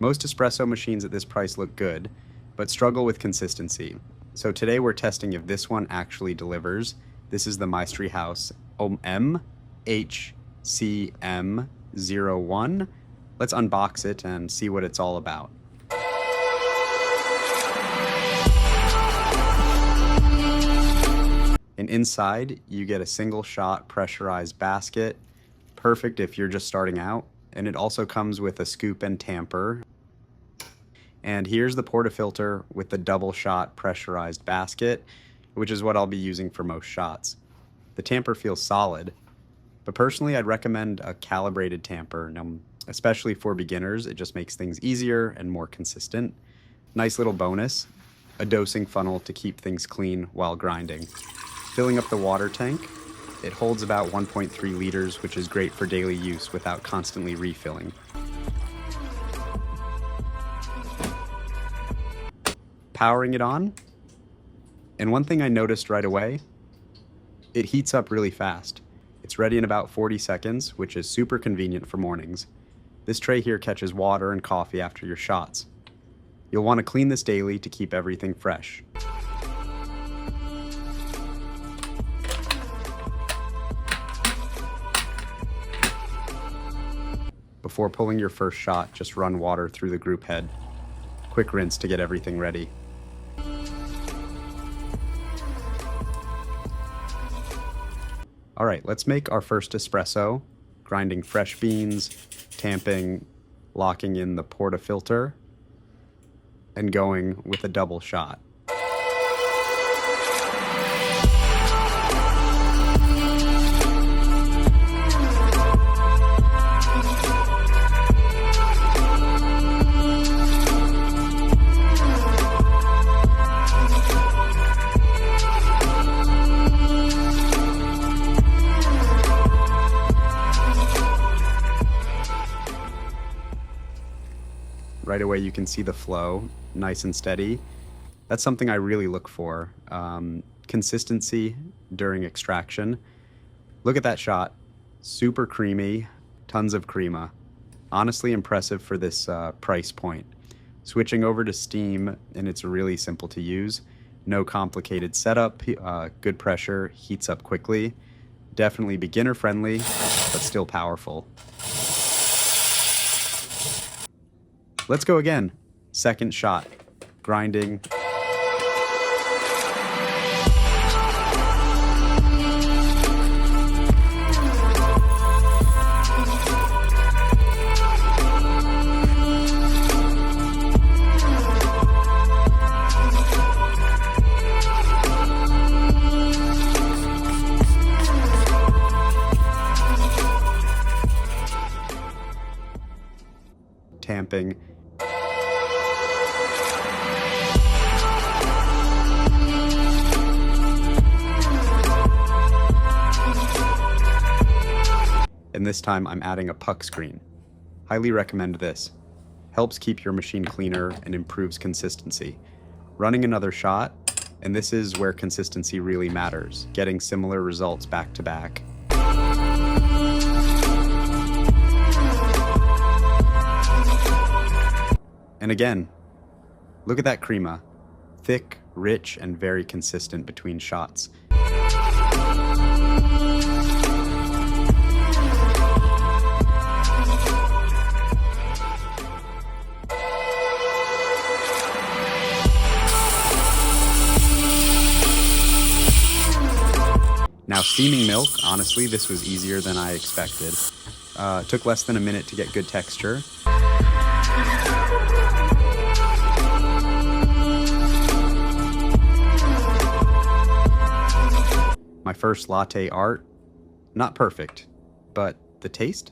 Most espresso machines at this price look good, but struggle with consistency. So today we're testing if this one actually delivers. This is the Maestri House MHCM01. Let's unbox it and see what it's all about. And inside, you get a single shot pressurized basket, perfect if you're just starting out. And it also comes with a scoop and tamper. And here's the portafilter with the double shot pressurized basket, which is what I'll be using for most shots. The tamper feels solid, but personally I'd recommend a calibrated tamper, especially for beginners. It just makes things easier and more consistent. Nice little bonus, a dosing funnel to keep things clean while grinding. Filling up the water tank, it holds about 1.3 liters, which is great for daily use without constantly refilling. Powering it on, and one thing I noticed right away, it heats up really fast. It's ready in about 40 seconds, which is super convenient for mornings. This tray here catches water and coffee after your shots. You'll want to clean this daily to keep everything fresh. Before pulling your first shot, just run water through the group head. Quick rinse to get everything ready. All right, let's make our first espresso, grinding fresh beans, tamping, locking in the portafilter, and going with a double shot. Right away you can see the flow, nice and steady. That's something I really look for. Consistency during extraction. Look at that shot, super creamy, tons of crema. Honestly impressive for this price point. Switching over to steam, and it's really simple to use. No complicated setup, good pressure, heats up quickly. Definitely beginner friendly, but still powerful. Let's go again. Second shot. Grinding. Tamping. And this time I'm adding a puck screen. Highly recommend this. Helps keep your machine cleaner and improves consistency. Running another shot, and this is where consistency really matters, getting similar results back to back. And again, look at that crema. Thick, rich, and very consistent between shots. Now steaming milk, honestly, this was easier than I expected. It took less than a minute to get good texture. My first latte art, not perfect, but the taste?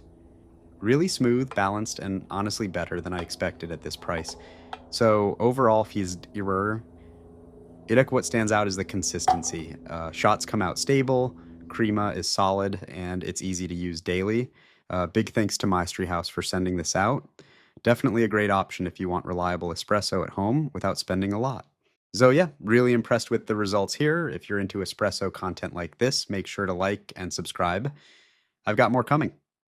Really smooth, balanced, and honestly better than I expected at this price. So overall, what stands out is the consistency. Shots come out stable, crema is solid, and it's easy to use daily. Big thanks to Maestri House for sending this out. Definitely a great option if you want reliable espresso at home without spending a lot. So yeah, really impressed with the results here. If you're into espresso content like this, make sure to like and subscribe. I've got more coming.